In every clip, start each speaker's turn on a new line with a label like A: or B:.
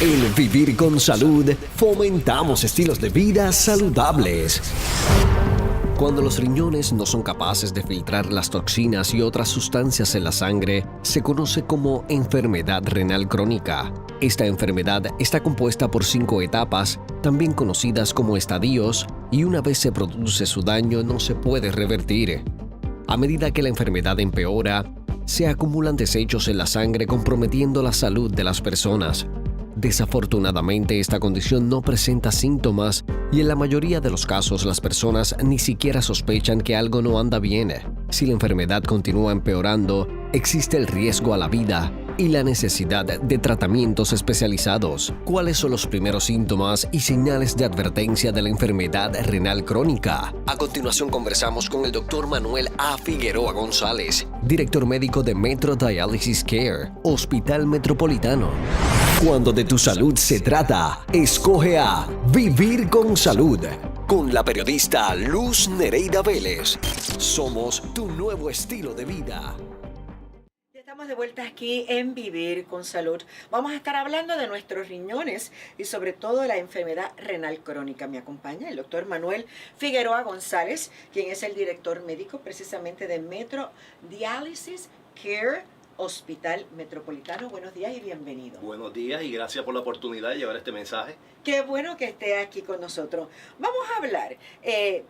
A: En Vivir con Salud fomentamos estilos de vida saludables. Cuando los riñones no son capaces de filtrar las toxinas y otras sustancias en la sangre, se conoce como enfermedad renal crónica. Esta enfermedad está compuesta por 5 etapas, también conocidas como estadios, y una vez se produce su daño no se puede revertir. A medida que la enfermedad empeora, se acumulan desechos en la sangre comprometiendo la salud de las personas. Desafortunadamente, esta condición no presenta síntomas y en la mayoría de los casos las personas ni siquiera sospechan que algo no anda bien. Si la enfermedad continúa empeorando, existe el riesgo a la vida y la necesidad de tratamientos especializados. ¿Cuáles son los primeros síntomas y señales de advertencia de la enfermedad renal crónica? A continuación conversamos con el Dr. Manuel A. Figueroa González, director médico de Metro Dialysis Care, Hospital Metropolitano. Cuando de tu salud se trata, escoge a Vivir con Salud, con la periodista Luz Nereida Vélez. Somos tu nuevo estilo de vida.
B: Estamos de vuelta aquí en Vivir con Salud. Vamos a estar hablando de nuestros riñones y sobre todo de la enfermedad renal crónica. Me acompaña el doctor Manuel Figueroa González, quien es el director médico precisamente de Metro Dialysis Care, Hospital Metropolitano. Buenos días y bienvenido.
C: Buenos días y gracias por la oportunidad de llevar este mensaje.
B: Qué bueno que esté aquí con nosotros. Vamos a hablar,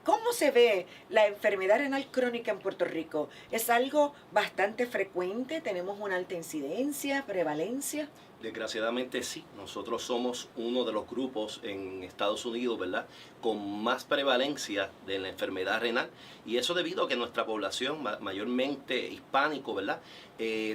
B: ¿cómo se ve la enfermedad renal crónica en Puerto Rico? ¿Es algo bastante frecuente? ¿Tenemos una alta incidencia, prevalencia?
C: Desgraciadamente sí, nosotros somos uno de los grupos en Estados Unidos, ¿verdad?, con más prevalencia de la enfermedad renal, y eso debido a que nuestra población, mayormente hispánico, ¿verdad?,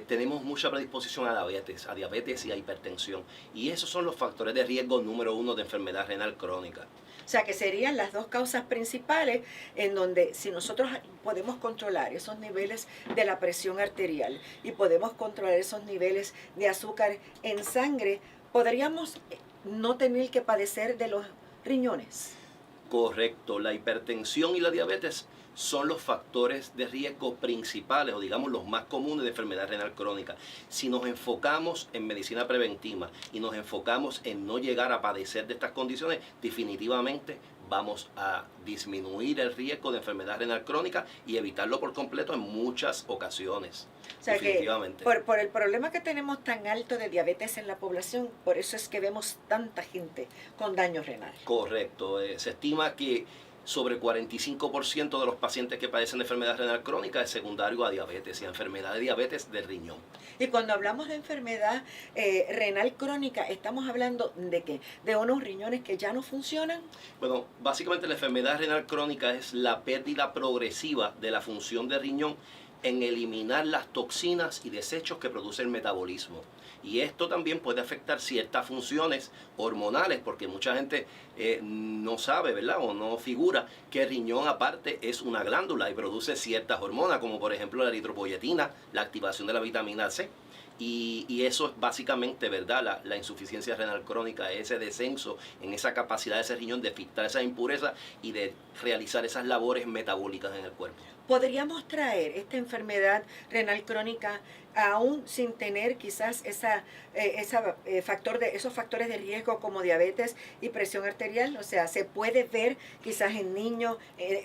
C: tenemos mucha predisposición a diabetes y a hipertensión, y esos son los factores de riesgo número 1 de enfermedad renal crónica.
B: O sea, que serían las dos causas principales en donde si nosotros podemos controlar esos niveles de la presión arterial y podemos controlar esos niveles de azúcar en sangre, podríamos no tener que padecer de los riñones.
C: Correcto, la hipertensión y la diabetes son los factores de riesgo principales, o digamos los más comunes de enfermedad renal crónica. Si nos enfocamos en medicina preventiva y nos enfocamos en no llegar a padecer de estas condiciones, definitivamente vamos a disminuir el riesgo de enfermedad renal crónica y evitarlo por completo en muchas ocasiones.
B: O sea que por el problema que tenemos tan alto de diabetes en la población, por eso es que vemos tanta gente con daño renal.
C: Correcto, se estima que sobre 45% de los pacientes que padecen de enfermedad renal crónica es secundario a diabetes y a enfermedad de diabetes del riñón.
B: Y cuando hablamos de enfermedad renal crónica, ¿estamos hablando de qué? ¿De unos riñones que ya no funcionan?
C: Bueno, básicamente la enfermedad renal crónica es la pérdida progresiva de la función del riñón en eliminar las toxinas y desechos que produce el metabolismo. Y esto también puede afectar ciertas funciones hormonales, porque mucha gente no sabe, ¿verdad?, o no figura que el riñón aparte es una glándula y produce ciertas hormonas, como por ejemplo la eritropoyetina, la activación de la vitamina C. Y eso es básicamente, ¿verdad?, la insuficiencia renal crónica, ese descenso en esa capacidad de ese riñón de filtrar esas impurezas y de realizar esas labores metabólicas en el cuerpo.
B: ¿Podríamos traer esta enfermedad renal crónica aún sin tener quizás esos factores de riesgo como diabetes y presión arterial? O sea, ¿se puede ver quizás en niños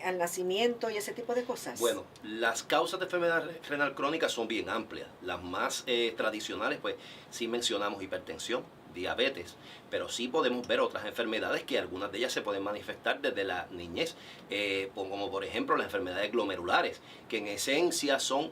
B: al nacimiento y ese tipo de cosas?
C: Bueno, las causas de enfermedad renal crónica son bien amplias. Las más tradicionales, pues sí mencionamos hipertensión, diabetes, pero sí podemos ver otras enfermedades que algunas de ellas se pueden manifestar desde la niñez, como por ejemplo las enfermedades glomerulares, que en esencia son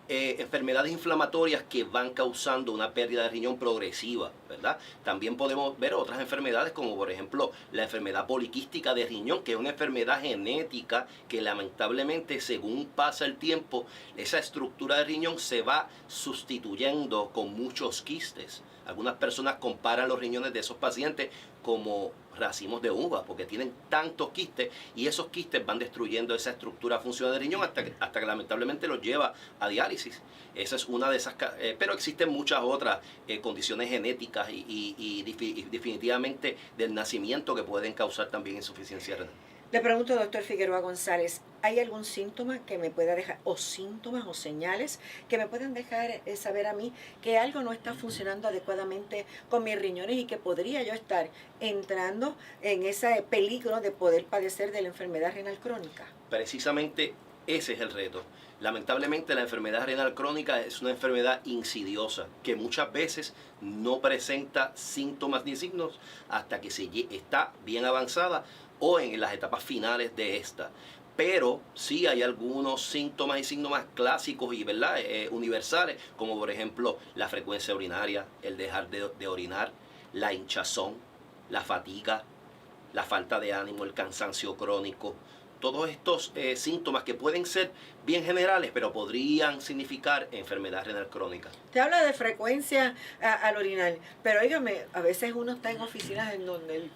C: enfermedades inflamatorias que van causando una pérdida de riñón progresiva, ¿verdad? También podemos ver otras enfermedades como por ejemplo la enfermedad poliquística de riñón, que es una enfermedad genética que lamentablemente según pasa el tiempo, esa estructura de riñón se va sustituyendo con muchos quistes. Algunas personas comparan los riñones de esos pacientes como racimos de uva, porque tienen tantos quistes y esos quistes van destruyendo esa estructura funcional del riñón hasta que lamentablemente los lleva a diálisis. Esa es una de esas, pero existen muchas otras condiciones genéticas y definitivamente del nacimiento que pueden causar también insuficiencia renal.
B: Le pregunto, doctor Figueroa González, ¿hay algún síntoma que me pueda dejar, o síntomas o señales que me puedan dejar saber a mí que algo no está funcionando adecuadamente con mis riñones y que podría yo estar entrando en ese peligro de poder padecer de la enfermedad renal crónica?
C: Precisamente ese es el reto. Lamentablemente la enfermedad renal crónica es una enfermedad insidiosa que muchas veces no presenta síntomas ni signos hasta que está bien avanzada o en las etapas finales de esta. Pero sí hay algunos síntomas y signos clásicos y ¿verdad? Universales, como por ejemplo la frecuencia urinaria, el dejar de orinar, la hinchazón, la fatiga, la falta de ánimo, el cansancio crónico. Todos estos síntomas que pueden ser bien generales, pero podrían significar enfermedad renal crónica.
B: Te habla de frecuencia al orinar, pero óigame, a veces uno está en oficinas en donde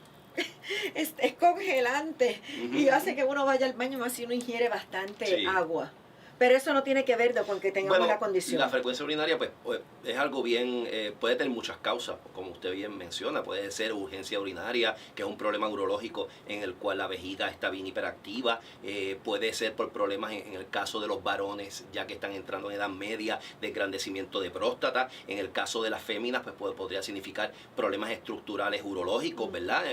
B: es congelante y hace que uno vaya al baño más si uno ingiere bastante agua. Pero eso no tiene que ver con que tengamos la condición.
C: La frecuencia urinaria pues es algo bien, puede tener muchas causas, como usted bien menciona. Puede ser urgencia urinaria, que es un problema urológico en el cual la vejiga está bien hiperactiva. Puede ser por problemas en el caso de los varones, ya que están entrando en edad media, de engrandecimiento de próstata. En el caso de las féminas, pues podría significar problemas estructurales urológicos, ¿verdad?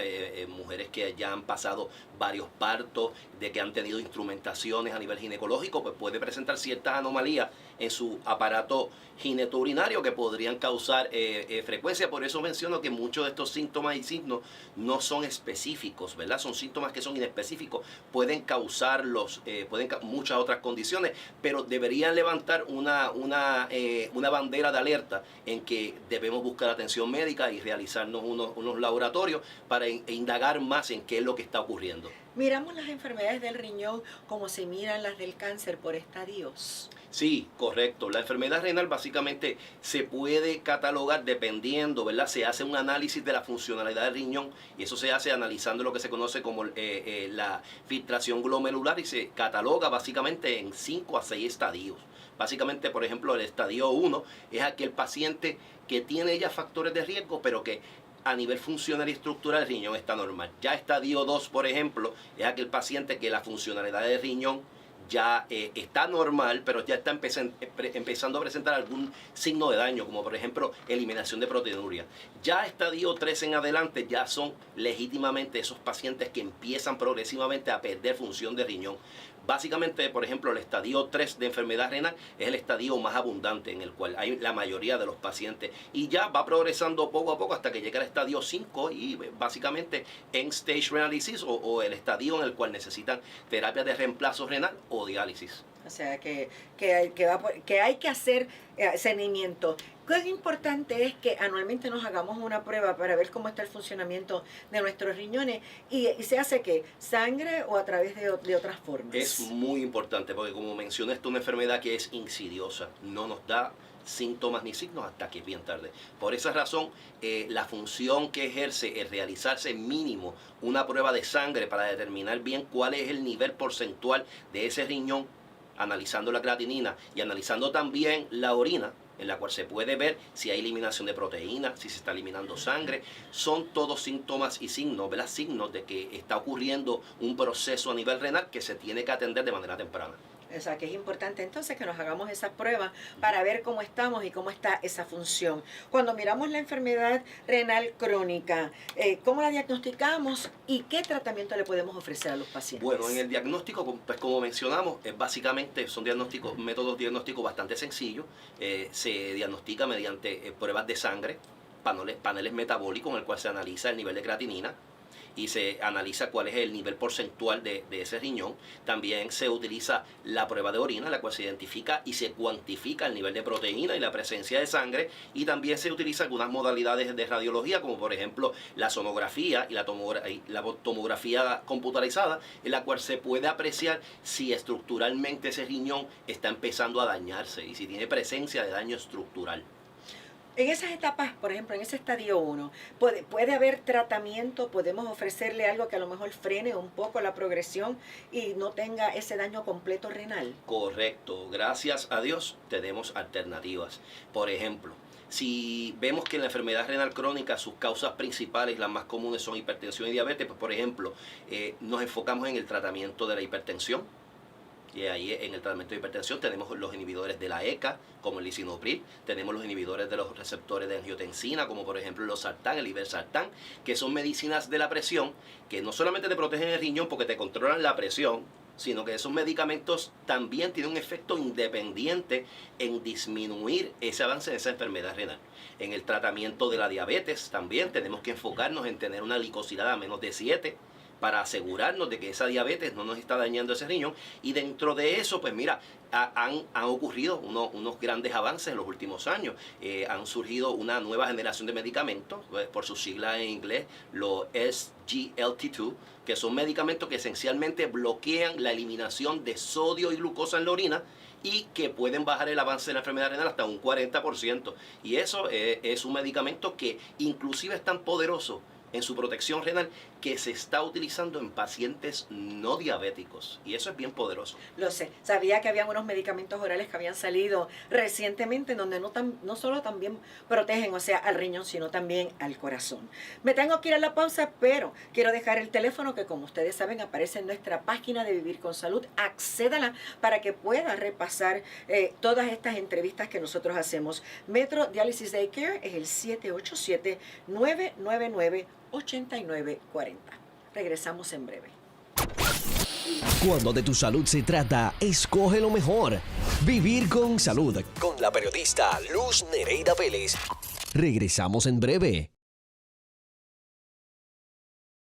C: Mujeres que ya han pasado varios partos, de que han tenido instrumentaciones a nivel ginecológico, pues puede presentar ciertas anomalías en su aparato ginecourinario que podrían causar frecuencia. Por eso menciono que muchos de estos síntomas y signos no son específicos, ¿verdad? Son síntomas que son inespecíficos. Pueden causarlos, muchas otras condiciones, pero deberían levantar una bandera de alerta en que debemos buscar atención médica y realizarnos unos laboratorios para indagar más en qué es lo que está ocurriendo.
B: Miramos las enfermedades del riñón como se miran las del cáncer por estadios.
C: Sí, correcto. La enfermedad renal básicamente se puede catalogar dependiendo, ¿verdad? Se hace un análisis de la funcionalidad del riñón y eso se hace analizando lo que se conoce como la filtración glomerular y se cataloga básicamente en 5 a 6 estadios. Básicamente, por ejemplo, el estadio 1 es aquel paciente que tiene ya factores de riesgo, pero que a nivel funcional y estructural el riñón está normal. Ya estadio 2, por ejemplo, es aquel paciente que la funcionalidad del riñón ya está normal, pero ya está empezando a presentar algún signo de daño, como por ejemplo eliminación de proteinuria. Ya estadio 3 en adelante ya son legítimamente esos pacientes que empiezan progresivamente a perder función de riñón. Básicamente, por ejemplo, el estadio 3 de enfermedad renal es el estadio más abundante en el cual hay la mayoría de los pacientes y ya va progresando poco a poco hasta que llega al estadio 5 y básicamente end stage renal disease o el estadio en el cual necesitan terapia de reemplazo renal o diálisis.
B: O sea, que hay que hacer seguimiento. Qué importante es que anualmente nos hagamos una prueba para ver cómo está el funcionamiento de nuestros riñones y se hace ¿qué? ¿Sangre o a través de otras formas?
C: Es muy importante porque como mencioné, esta es una enfermedad que es insidiosa, no nos da síntomas ni signos hasta que es bien tarde. Por esa razón, la función que ejerce es realizarse mínimo una prueba de sangre para determinar bien cuál es el nivel porcentual de ese riñón, analizando la creatinina y analizando también la orina, en la cual se puede ver si hay eliminación de proteínas, si se está eliminando sangre. Son todos síntomas y signos, ¿verdad? Signos de que está ocurriendo un proceso a nivel renal que se tiene que atender de manera temprana.
B: O sea, que es importante entonces que nos hagamos esas pruebas para ver cómo estamos y cómo está esa función. Cuando miramos la enfermedad renal crónica, ¿cómo la diagnosticamos y qué tratamiento le podemos ofrecer a los pacientes?
C: Bueno, en el diagnóstico, pues como mencionamos, básicamente son métodos diagnósticos bastante sencillos. Se diagnostica mediante pruebas de sangre, paneles metabólicos en el cual se analiza el nivel de creatinina y se analiza cuál es el nivel porcentual de ese riñón. También se utiliza la prueba de orina, la cual se identifica y se cuantifica el nivel de proteína y la presencia de sangre. Y también se utiliza algunas modalidades de radiología, como por ejemplo la sonografía y la tomografía computarizada, en la cual se puede apreciar si estructuralmente ese riñón está empezando a dañarse y si tiene presencia de daño estructural.
B: En esas etapas, por ejemplo, en ese estadio 1, puede haber tratamiento, podemos ofrecerle algo que a lo mejor frene un poco la progresión y no tenga ese daño completo renal.
C: Correcto, gracias a Dios tenemos alternativas. Por ejemplo, Si vemos que en la enfermedad renal crónica sus causas principales, las más comunes son hipertensión y diabetes, pues por ejemplo, nos enfocamos en el tratamiento de la hipertensión. Y ahí en el tratamiento de hipertensión tenemos los inhibidores de la ECA, como el lisinopril, tenemos los inhibidores de los receptores de angiotensina, como por ejemplo los sartán, el irbesartán, que son medicinas de la presión, que no solamente te protegen el riñón porque te controlan la presión, sino que esos medicamentos también tienen un efecto independiente en disminuir ese avance de esa enfermedad renal. En el tratamiento de la diabetes también tenemos que enfocarnos en tener una glicosilada a menos de 7, para asegurarnos de que esa diabetes no nos está dañando ese riñón. Y dentro de eso, pues mira, han ocurrido unos grandes avances en los últimos años. Han surgido una nueva generación de medicamentos, por sus siglas en inglés, los SGLT2, que son medicamentos que esencialmente bloquean la eliminación de sodio y glucosa en la orina y que pueden bajar el avance de la enfermedad renal hasta un 40%. Y eso es un medicamento que inclusive es tan poderoso en su protección renal que se está utilizando en pacientes no diabéticos. Y eso es bien poderoso.
B: Lo sé. Sabía que habían unos medicamentos orales que habían salido recientemente en donde no solo también protegen, o sea, al riñón, sino también al corazón. Me tengo que ir a la pausa, pero quiero dejar el teléfono que, como ustedes saben, aparece en nuestra página de Vivir con Salud. Accédala para que pueda repasar todas estas entrevistas que nosotros hacemos. Metro Dialysis Day Care es el 787-999-8940. Regresamos en breve.
A: Cuando de tu salud se trata, escoge lo mejor. Vivir con Salud. Con la periodista Luz Nereida Vélez. Regresamos en breve.